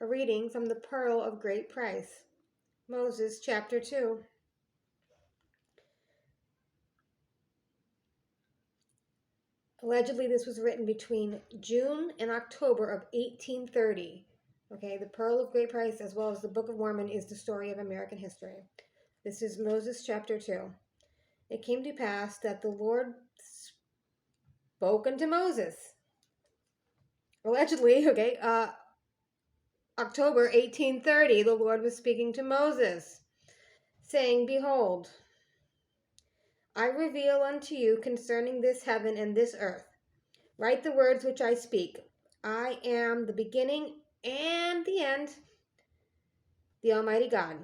A reading from the Pearl of Great Price, Moses chapter 2. Allegedly, this was written between June and October of 1830. Okay, the Pearl of Great Price, as well as the Book of Mormon, is the story of American history. This is Moses chapter 2. It came to pass that the Lord spoke unto Moses. Allegedly, October 1830, the Lord was speaking to Moses, saying, Behold, I reveal unto you concerning this heaven and this earth. Write the words which I speak. I am the beginning and the end, the Almighty God.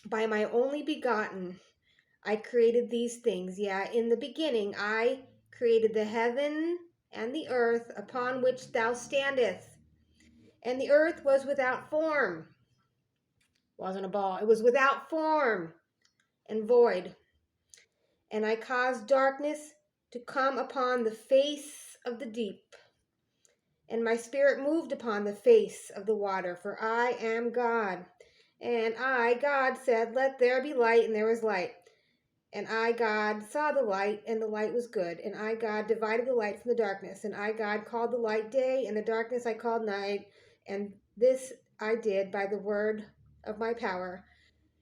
By my only begotten, I created these things. Yeah, in the beginning, I created the heaven and the earth upon which thou standest. And the earth was without form. Wasn't a ball. It was without form and void. And I caused darkness to come upon the face of the deep. And my spirit moved upon the face of the water, for I am God. And I, God, said, Let there be light, and there was light. And I, God, saw the light, and the light was good. And I, God, divided the light from the darkness. And I, God, called the light day, and the darkness I called night. And this I did by the word of my power.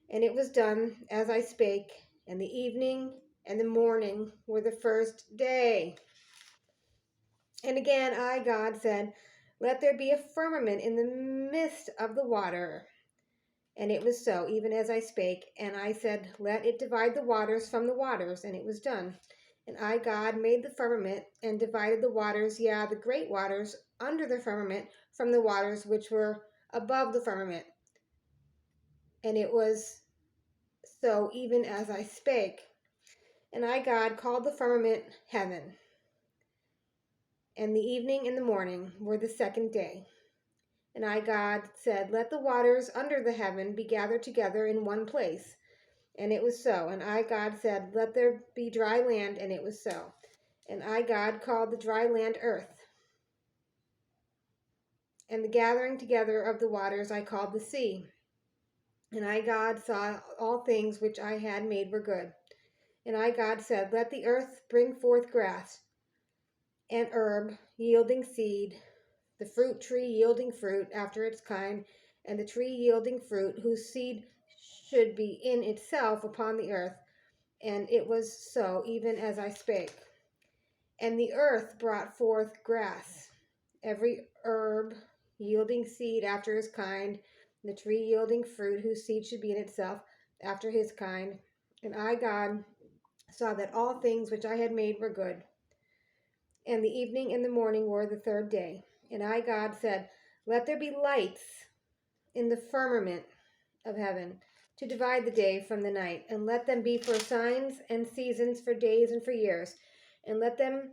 And it was done as I spake, and the evening and the morning were the first day. And again, I, God, said, Let there be a firmament in the midst of the water. And it was so, even as I spake. And I said, Let it divide the waters from the waters. And it was done. And I, God, made the firmament and divided the waters, the great waters, under the firmament from the waters which were above the firmament. And it was so, even as I spake. And I, God, called the firmament heaven. And the evening and the morning were the second day. And I, God, said, Let the waters under the heaven be gathered together in one place. And it was so. And I, God, said, Let there be dry land. And it was so. And I, God, called the dry land earth. And the gathering together of the waters I called the sea. And I, God, saw all things which I had made were good. And I, God, said, Let the earth bring forth grass, and herb yielding seed, the fruit tree yielding fruit after its kind, and the tree yielding fruit whose seed should be in itself upon the earth. And it was so, even as I spake. And the earth brought forth grass, every herb yielding seed after his kind, the tree yielding fruit whose seed should be in itself after his kind. And I, God, saw that all things which I had made were good. And the evening and the morning were the third day. And I, God, said, Let there be lights in the firmament of heaven to divide the day from the night, and let them be for signs and seasons, for days and for years, and let them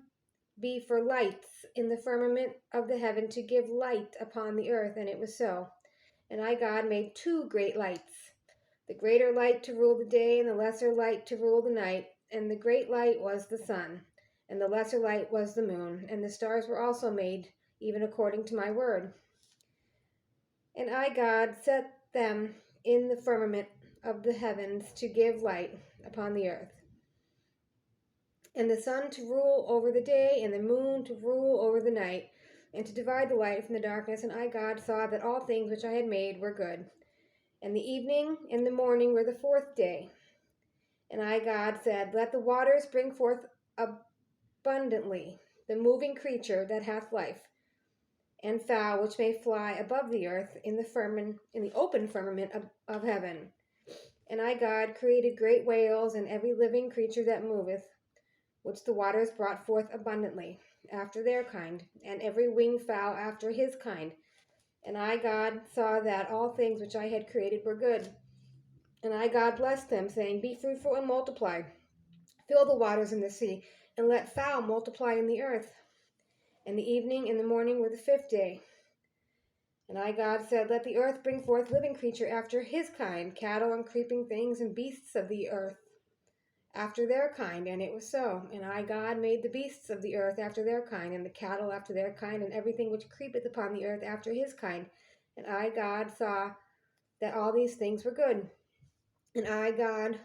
be for lights in the firmament of the heaven to give light upon the earth. And it was so. And I, God, made two great lights, the greater light to rule the day, and the lesser light to rule the night. And the great light was the sun, and the lesser light was the moon, and the stars were also made, even according to my word. And I, God, set them in the firmament of the heavens to give light upon the earth, and the sun to rule over the day, and the moon to rule over the night, and to divide the light from the darkness. And I, God, saw that all things which I had made were good. And the evening and the morning were the fourth day. And I, God, said, Let the waters bring forth abundantly the moving creature that hath life, and fowl which may fly above the earth in the open firmament of heaven. And I, God, created great whales and every living creature that moveth, which the waters brought forth abundantly after their kind, and every winged fowl after his kind. And I, God, saw that all things which I had created were good. And I, God, blessed them, saying, Be fruitful and multiply, fill the waters in the sea, and let fowl multiply in the earth. And the evening and the morning were the fifth day. And I, God, said, Let the earth bring forth living creature after his kind, cattle and creeping things and beasts of the earth after their kind. And it was so. And I, God, made the beasts of the earth after their kind, and the cattle after their kind, and everything which creepeth upon the earth after his kind. And I, God, saw that all these things were good. And I, God,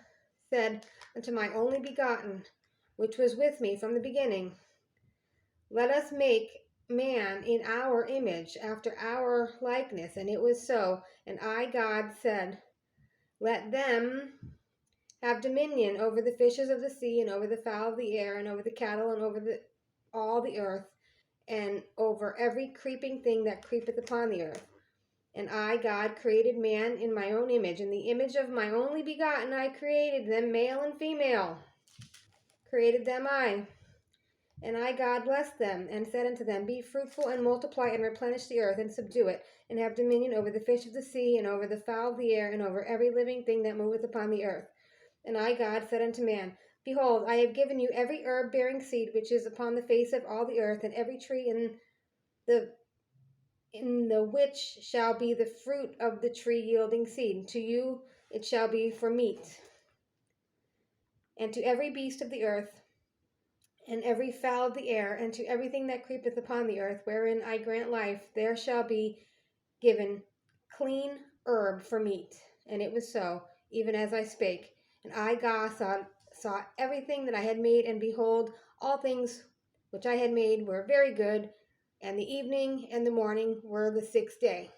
said unto my only begotten, which was with me from the beginning, let us make man in our image, after our likeness. And it was so. And I, God, said, let them have dominion over the fishes of the sea, and over the fowl of the air, and over the cattle, and over all the earth, and over every creeping thing that creepeth upon the earth. And I, God, created man in my own image. In the image of my only begotten I created them, male and female. Created them I. And I, God, blessed them, and said unto them, be fruitful, and multiply, and replenish the earth, and subdue it, and have dominion over the fish of the sea, and over the fowl of the air, and over every living thing that moveth upon the earth. And I, God, said unto man, behold, I have given you every herb bearing seed which is upon the face of all the earth, and every tree in the which shall be the fruit of the tree yielding seed. To you it shall be for meat. And to every beast of the earth, and every fowl of the air, and to everything that creepeth upon the earth, wherein I grant life, there shall be given clean herb for meat. And it was so, even as I spake. And I, God, saw everything that I had made, and behold, all things which I had made were very good. And the evening and the morning were the sixth day.